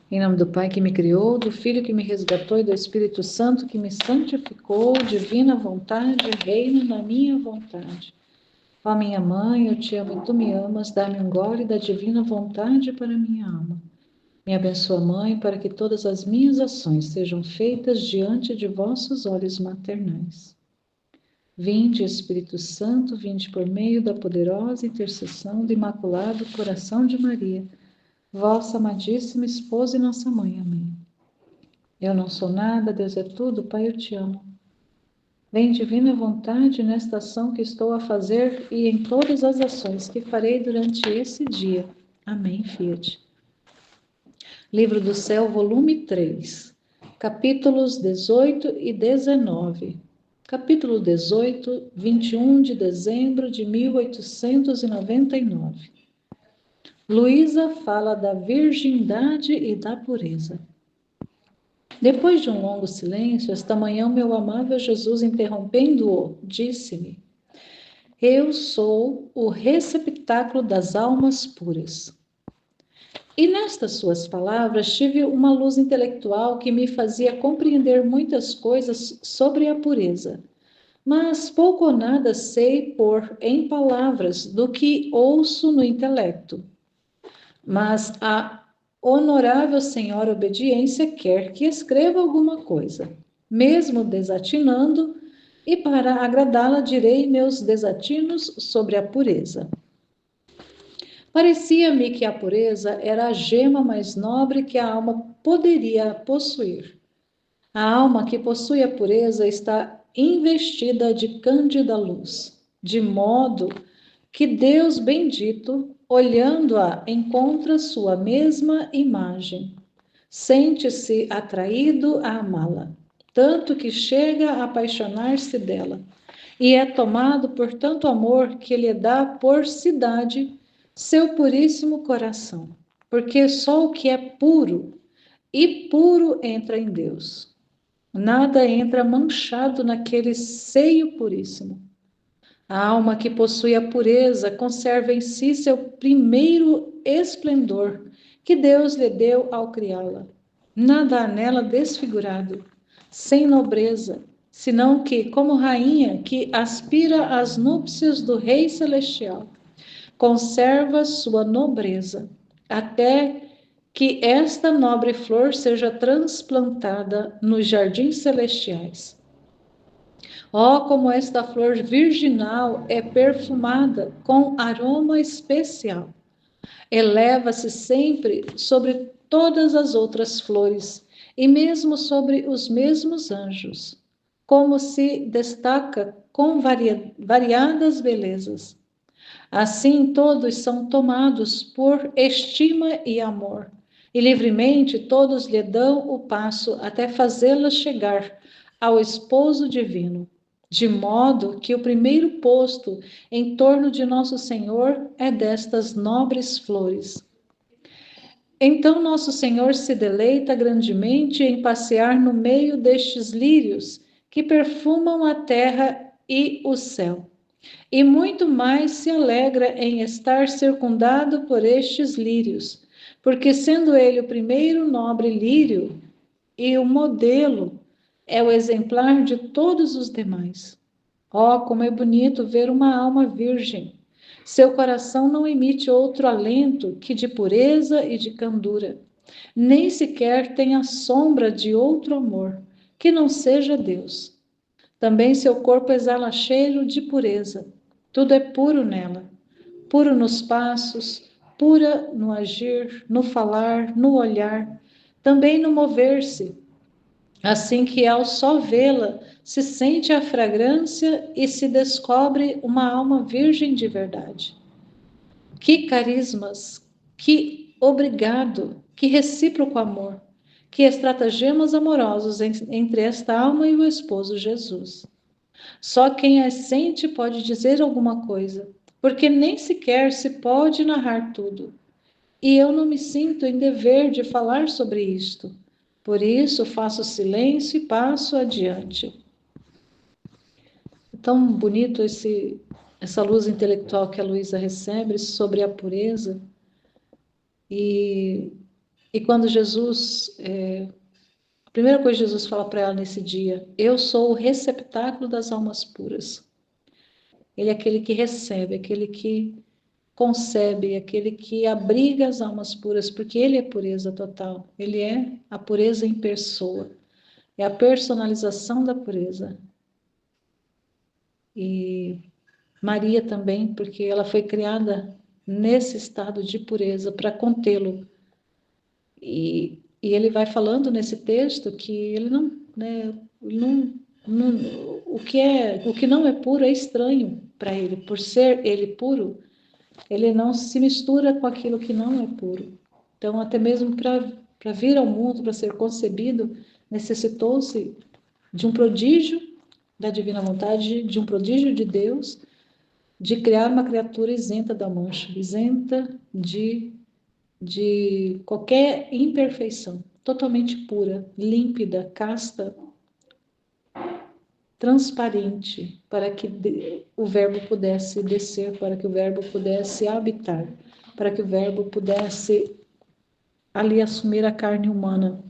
Em nome do Pai que me criou, do Filho que me resgatou e do Espírito Santo que me santificou, divina vontade, reina na minha vontade. Ó minha mãe, eu te amo e tu me amas, dá-me um gole da divina vontade para minha alma. Me abençoa, Mãe, para que todas as minhas ações sejam feitas diante de vossos olhos maternais. Vinde, Espírito Santo, vinde por meio da poderosa intercessão do Imaculado Coração de Maria, vossa amadíssima esposa e nossa mãe. Amém. Eu não sou nada, Deus é tudo, Pai, eu te amo. Vem divina vontade nesta ação que estou a fazer e em todas as ações que farei durante esse dia. Amém, Fiat. Livro do Céu, volume 3, capítulos 18 e 19. Capítulo 18, 21 de dezembro de 1899. Luísa fala da virgindade e da pureza. Depois de um longo silêncio, esta manhã meu amável Jesus, interrompendo-o, disse-me: Eu sou o receptáculo das almas puras. E nestas suas palavras tive uma luz intelectual que me fazia compreender muitas coisas sobre a pureza, mas pouco ou nada sei pôr em palavras do que ouço no intelecto. Mas a honorável senhora obediência quer que escreva alguma coisa, mesmo desatinando, e para agradá-la direi meus desatinos sobre a pureza. Parecia-me que a pureza era a gema mais nobre que a alma poderia possuir. A alma que possui a pureza está investida de cândida luz, de modo que Deus bendito, olhando-a, encontra sua mesma imagem. Sente-se atraído a amá-la, tanto que chega a apaixonar-se dela, e é tomado por tanto amor que lhe dá por cidade seu puríssimo coração, porque só o que é puro e puro entra em Deus. Nada entra manchado naquele seio puríssimo. A alma que possui a pureza conserva em si seu primeiro esplendor, que Deus lhe deu ao criá-la. Nada há nela desfigurado, sem nobreza, senão que, como rainha que aspira às núpcias do Rei Celestial, conserva sua nobreza, até que esta nobre flor seja transplantada nos jardins celestiais. Oh, como esta flor virginal é perfumada com aroma especial. Eleva-se sempre sobre todas as outras flores e mesmo sobre os mesmos anjos, como se destaca com variadas belezas. Assim, todos são tomados por estima e amor, e livremente todos lhe dão o passo até fazê-la chegar ao esposo divino, de modo que o primeiro posto em torno de Nosso Senhor é destas nobres flores. Então Nosso Senhor se deleita grandemente em passear no meio destes lírios que perfumam a terra e o céu. E muito mais se alegra em estar circundado por estes lírios, porque sendo ele o primeiro nobre lírio e o modelo, é o exemplar de todos os demais. Oh, como é bonito ver uma alma virgem! Seu coração não emite outro alento que de pureza e de candura, nem sequer tem a sombra de outro amor, que não seja Deus. Também seu corpo exala cheiro de pureza. Tudo é puro nela, puro nos passos, pura no agir, no falar, no olhar, também no mover-se. Assim que ao só vê-la, se sente a fragrância e se descobre uma alma virgem de verdade. Que carismas, que obrigado, que recíproco amor, que estratagemas amorosos entre esta alma e o esposo Jesus. Só quem as sente pode dizer alguma coisa, porque nem sequer se pode narrar tudo. E eu não me sinto em dever de falar sobre isto. Por isso faço silêncio e passo adiante. É tão bonito essa luz intelectual que a Luísa recebe sobre a pureza. E E quando Jesus, a primeira coisa que Jesus fala para ela nesse dia, eu sou o receptáculo das almas puras. Ele é aquele que recebe, aquele que concebe, aquele que abriga as almas puras, porque ele é pureza total. Ele é a pureza em pessoa. É a personalização da pureza. E Maria também, porque ela foi criada nesse estado de pureza para contê-lo. E ele vai falando nesse texto que ele não, né, o que não é puro é estranho para ele. Por ser ele puro, ele não se mistura com aquilo que não é puro. Então, até mesmo para vir ao mundo, para ser concebido, necessitou-se de um prodígio da divina vontade, de um prodígio de Deus, de criar uma criatura isenta da mancha, isenta de qualquer imperfeição, totalmente pura, límpida, casta, transparente, para que o Verbo pudesse descer, para que o Verbo pudesse habitar, para que o Verbo pudesse ali assumir a carne humana.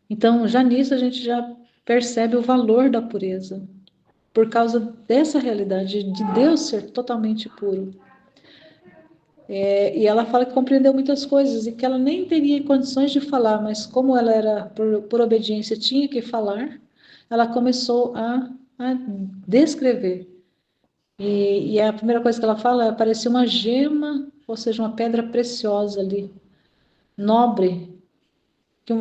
Então, já nisso a gente já percebe o valor da pureza, por causa dessa realidade de Deus ser totalmente puro. E ela fala que compreendeu muitas coisas e que ela nem teria condições de falar, mas como ela era, por obediência, tinha que falar, ela começou a descrever. E a primeira coisa que ela fala é: parecia uma gema, ou seja, uma pedra preciosa ali, nobre, que,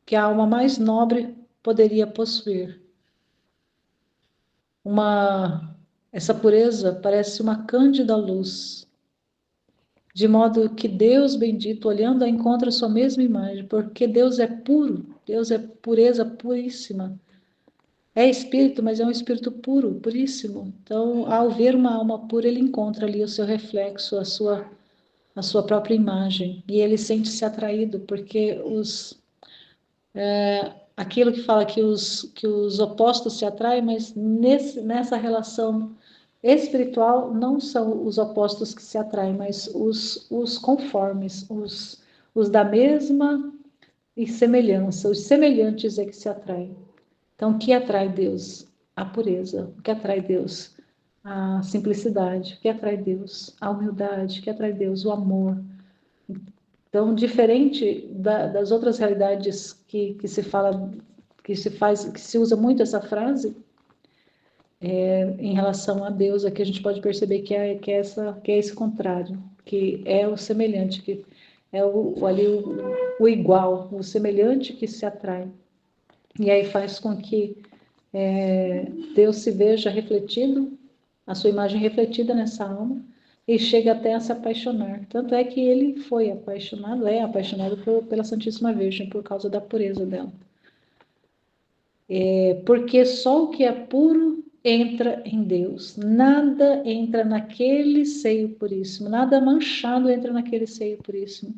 que a alma mais nobre poderia possuir. Essa pureza parece uma cândida luz, de modo que Deus bendito, olhando-a, encontra sua mesma imagem, porque Deus é puro, Deus é pureza puríssima. É espírito, mas é um espírito puro, puríssimo. Então, ao ver uma alma pura, ele encontra ali o seu reflexo, a sua própria imagem, e ele sente-se atraído, porque aquilo que fala que os opostos se atraem, mas nessa relação espiritual não são os opostos que se atraem, mas os conformes, os da mesma e semelhança, os semelhantes é que se atraem. Então, o que atrai Deus? A pureza. O que atrai Deus? A simplicidade. O que atrai Deus? A humildade. O que atrai Deus? O amor. Então, diferente das outras realidades que se fala, que se faz, que se usa muito essa frase, em relação a Deus, aqui a gente pode perceber que é esse contrário, que é o semelhante, que é o igual, o semelhante que se atrai. E aí faz com que Deus se veja refletido, a sua imagem refletida nessa alma, e chega até a se apaixonar. Tanto é que ele foi apaixonado, é apaixonado pela Santíssima Virgem, por causa da pureza dela. Porque só o que é puro entra em Deus. Nada entra naquele seio puríssimo, nada manchado entra naquele seio puríssimo.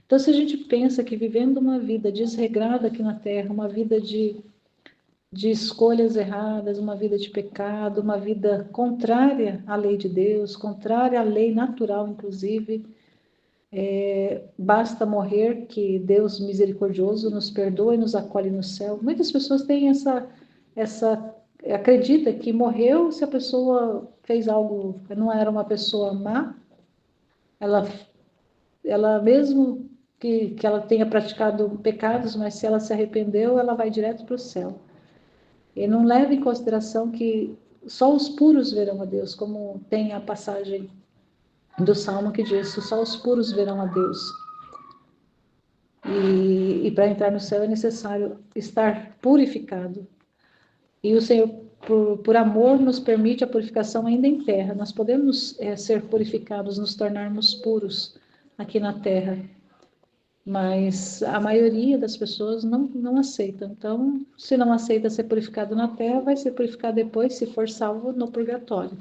Então, se a gente pensa que vivendo uma vida desregrada aqui na Terra, uma vida de escolhas erradas, uma vida de pecado, uma vida contrária à lei de Deus, contrária à lei natural, inclusive, basta morrer que Deus misericordioso nos perdoa e nos acolhe no céu. Muitas pessoas têm acredita que morreu se a pessoa fez algo, não era uma pessoa má, ela, ela mesmo que ela tenha praticado pecados, mas se ela se arrependeu, ela vai direto para o céu. E não leva em consideração que só os puros verão a Deus, como tem a passagem do Salmo que diz: só os puros verão a Deus. E para entrar no céu é necessário estar purificado. E o Senhor, por amor, nos permite a purificação ainda em terra. Nós podemos ser purificados, nos tornarmos puros aqui na terra. Mas a maioria das pessoas não aceita. Então, se não aceita ser purificado na terra, vai ser purificado depois, se for salvo, no purgatório.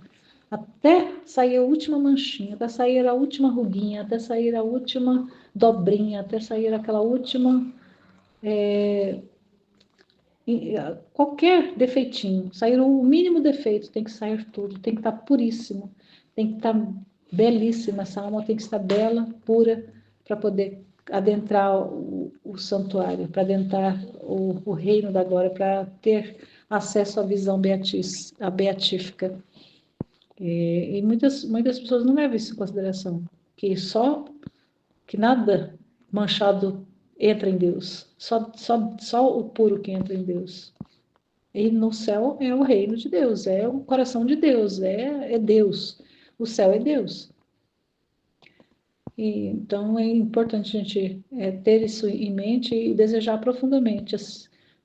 Até sair a última manchinha, até sair a última ruguinha, até sair a última dobrinha, até sair aquela última... qualquer defeitinho, sair o mínimo defeito, tem que sair tudo, tem que estar puríssimo, tem que estar belíssima, essa alma tem que estar bela, pura, para poder adentrar o santuário, para adentrar o reino da glória, para ter acesso à visão beatífica. E muitas pessoas não levam isso em consideração, que nada manchado entra em Deus, só o puro que entra em Deus. E no céu é o reino de Deus, é o coração de Deus, é Deus. O céu é Deus. Então é importante a gente ter isso em mente e desejar profundamente,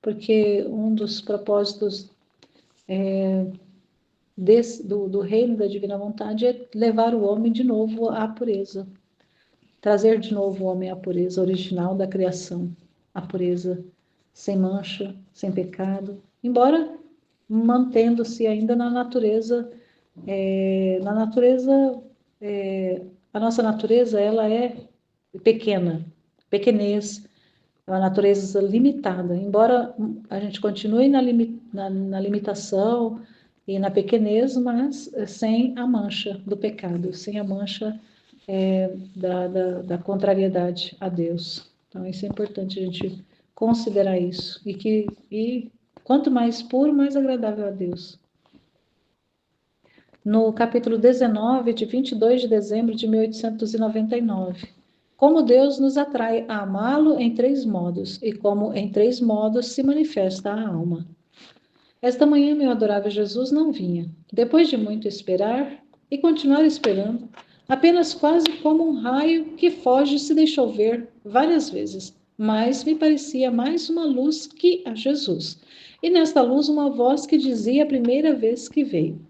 porque um dos propósitos do reino da divina vontade é levar o homem de novo à pureza, trazer de novo o homem à pureza original da criação, à pureza sem mancha, sem pecado, embora mantendo-se ainda na natureza, a nossa natureza ela é pequena, pequenez, é uma natureza limitada, embora a gente continue na limitação e na pequenez, mas sem a mancha do pecado, sem a mancha da contrariedade a Deus. Então, isso é importante a gente considerar isso. E quanto mais puro, mais agradável a Deus. No capítulo 19, de 22 de dezembro de 1899. Como Deus nos atrai a amá-lo em 3 modos, e como em 3 modos se manifesta a alma. Esta manhã, meu adorável Jesus não vinha. Depois de muito esperar e continuar esperando, apenas quase como um raio que foge se deixou ver várias vezes, mas me parecia mais uma luz que a Jesus. E nesta luz uma voz que dizia a primeira vez que veio: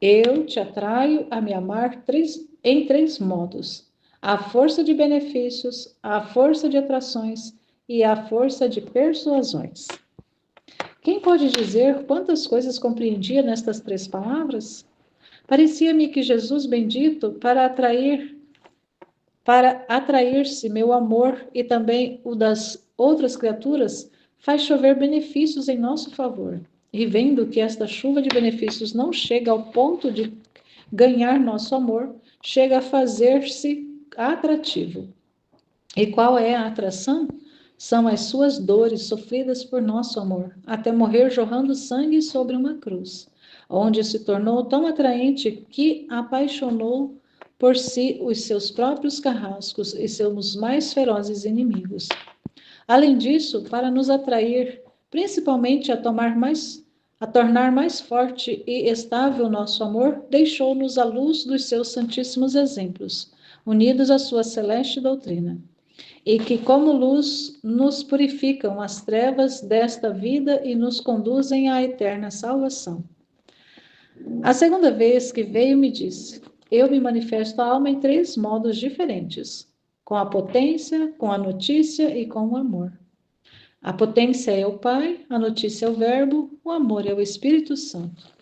eu te atraio a me amar em 3 modos: a força de benefícios, a força de atrações e a força de persuasões. Quem pode dizer quantas coisas compreendia nestas 3 palavras? Parecia-me que Jesus bendito, para atrair-se meu amor e também o das outras criaturas, faz chover benefícios em nosso favor. E vendo que esta chuva de benefícios não chega ao ponto de ganhar nosso amor, chega a fazer-se atrativo. E qual é a atração? São as suas dores sofridas por nosso amor, até morrer jorrando sangue sobre uma cruz, onde se tornou tão atraente que apaixonou por si os seus próprios carrascos e seus mais ferozes inimigos. Além disso, para nos atrair, principalmente a tornar mais forte e estável nosso amor, deixou-nos a luz dos seus santíssimos exemplos, unidos à sua celeste doutrina, e que, como luz, nos purificam as trevas desta vida e nos conduzem à eterna salvação. A segunda vez que veio, me disse: eu me manifesto à alma em 3 modos diferentes, com a potência, com a notícia e com o amor. A potência é o Pai, a notícia é o Verbo, o amor é o Espírito Santo.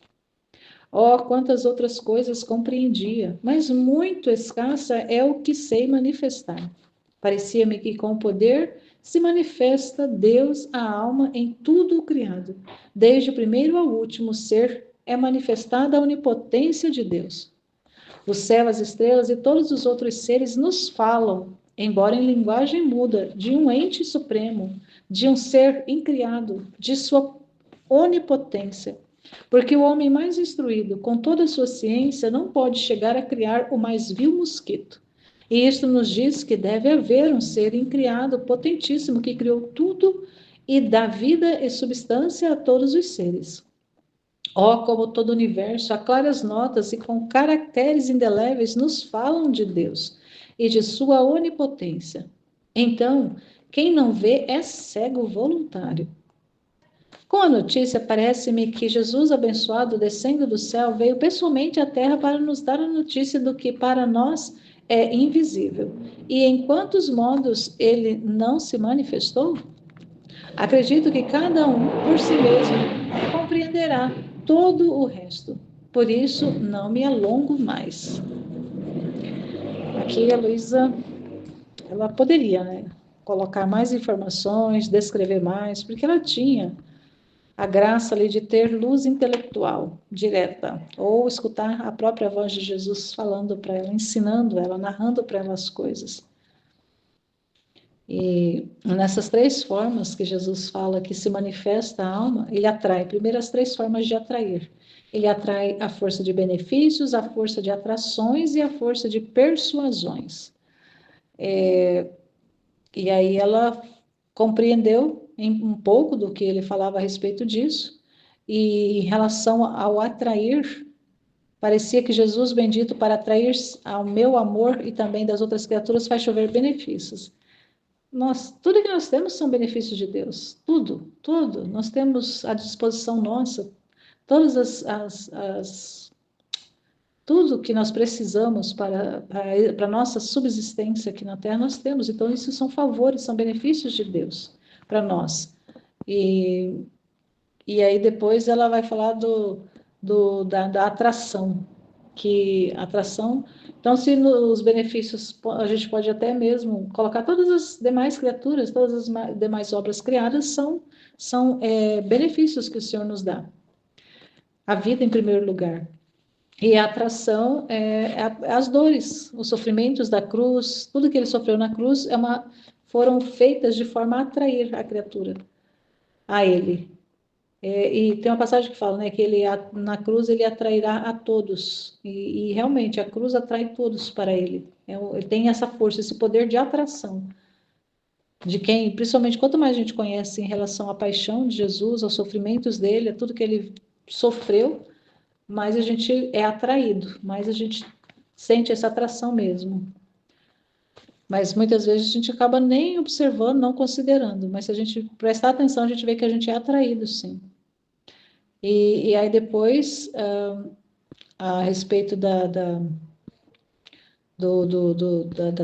Oh, quantas outras coisas compreendia, mas muito escassa é o que sei manifestar. Parecia-me que com o poder se manifesta Deus à alma em tudo o criado. Desde o primeiro ao último ser é manifestada a onipotência de Deus. O céu, as estrelas e todos os outros seres nos falam, embora em linguagem muda, de um ente supremo, de um ser incriado, de sua onipotência. Porque o homem mais instruído, com toda a sua ciência, não pode chegar a criar o mais vil mosquito. E isto nos diz que deve haver um ser incriado potentíssimo que criou tudo e dá vida e substância a todos os seres. Oh, como todo o universo, a claras notas e com caracteres indeléveis nos falam de Deus e de sua onipotência. Então, quem não vê é cego voluntário. Com a notícia, parece-me que Jesus abençoado, descendo do céu, veio pessoalmente à terra para nos dar a notícia do que para nós é invisível. E em quantos modos ele não se manifestou? Acredito que cada um, por si mesmo, compreenderá todo o resto. Por isso, não me alongo mais. Aqui a Luísa, ela poderia, né, colocar mais informações, descrever mais, porque ela tinha a graça ali de ter luz intelectual direta, ou escutar a própria voz de Jesus falando para ela, ensinando ela, narrando para ela as coisas. E nessas três formas que Jesus fala que se manifesta a alma, ele atrai. Primeiro, as três formas de atrair. Ele atrai a força de benefícios, a força de atrações e a força de persuasões. E aí ela compreendeu um pouco do que ele falava a respeito disso. E em relação ao atrair, parecia que Jesus bendito, para atrair ao meu amor e também das outras criaturas, faz chover benefícios. Tudo que nós temos são benefícios de Deus, tudo, tudo. Nós temos à disposição nossa, todas tudo que nós precisamos para a nossa subsistência aqui na Terra, nós temos. Então, isso são favores, são benefícios de Deus para nós. E, e aí depois ela vai falar da atração, que atração. Então, se nos benefícios a gente pode até mesmo colocar todas as demais criaturas, todas as demais obras criadas são benefícios que o Senhor nos dá. A vida em primeiro lugar. E a atração as dores, os sofrimentos da cruz, tudo que ele sofreu na cruz foram feitas de forma a atrair a criatura a ele. E tem uma passagem que fala, né, que na cruz ele atrairá a todos. E realmente a cruz atrai todos para ele. Ele tem essa força, esse poder de atração. De quem, principalmente, quanto mais a gente conhece em relação à paixão de Jesus, aos sofrimentos dele, a tudo que ele sofreu, mais a gente é atraído, mais a gente sente essa atração mesmo. Mas muitas vezes a gente acaba nem observando, não considerando. Mas se a gente prestar atenção, a gente vê que a gente é atraído, sim. E aí depois, a respeito da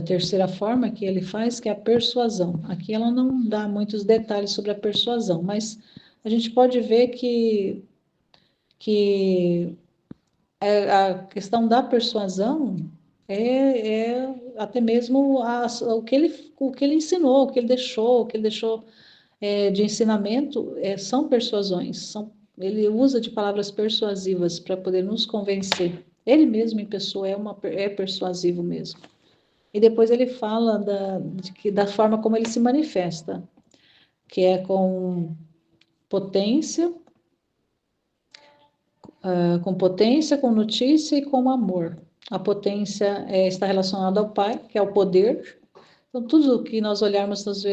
terceira forma que ele faz, que é a persuasão. Aqui ela não dá muitos detalhes sobre a persuasão, mas a gente pode ver que a questão da persuasão é até mesmo o que ele ensinou, o que ele deixou de ensinamento, são persuasões, ele usa de palavras persuasivas para poder nos convencer. Ele mesmo em pessoa é persuasivo mesmo. E depois ele fala da forma como ele se manifesta, que é com potência, com notícia e com amor. A potência está relacionada ao Pai, que é o poder. Então, tudo que nós olharmos, nós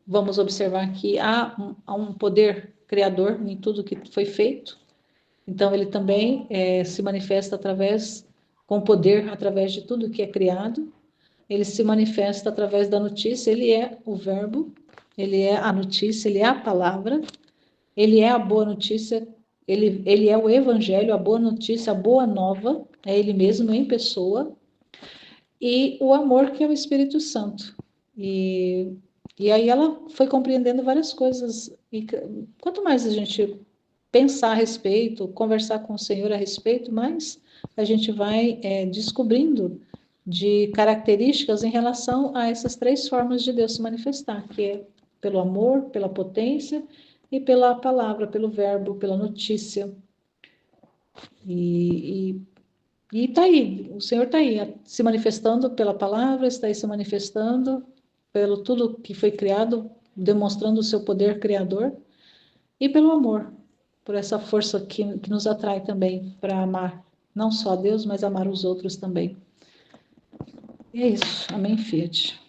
vamos observar que há um poder criador em tudo que foi feito. Então, ele também se manifesta com poder, através de tudo que é criado. Ele se manifesta através da notícia, ele é o verbo, ele é a notícia, ele é a palavra, ele é a boa notícia, ele é o evangelho, a boa notícia, a boa nova, é ele mesmo em pessoa, e o amor, que é o Espírito Santo. E aí ela foi compreendendo várias coisas, e quanto mais a gente pensar a respeito, conversar com o Senhor a respeito, mais a gente vai descobrindo de características em relação a essas três formas de Deus se manifestar, que é pelo amor, pela potência e pela palavra, pelo verbo, pela notícia. E está aí, o Senhor está aí, se manifestando pela palavra, está aí se manifestando pelo tudo que foi criado, demonstrando o seu poder criador, e pelo amor, por essa força que nos atrai também para amar, não só a Deus, mas amar os outros também. E é isso. Amém, Fiat.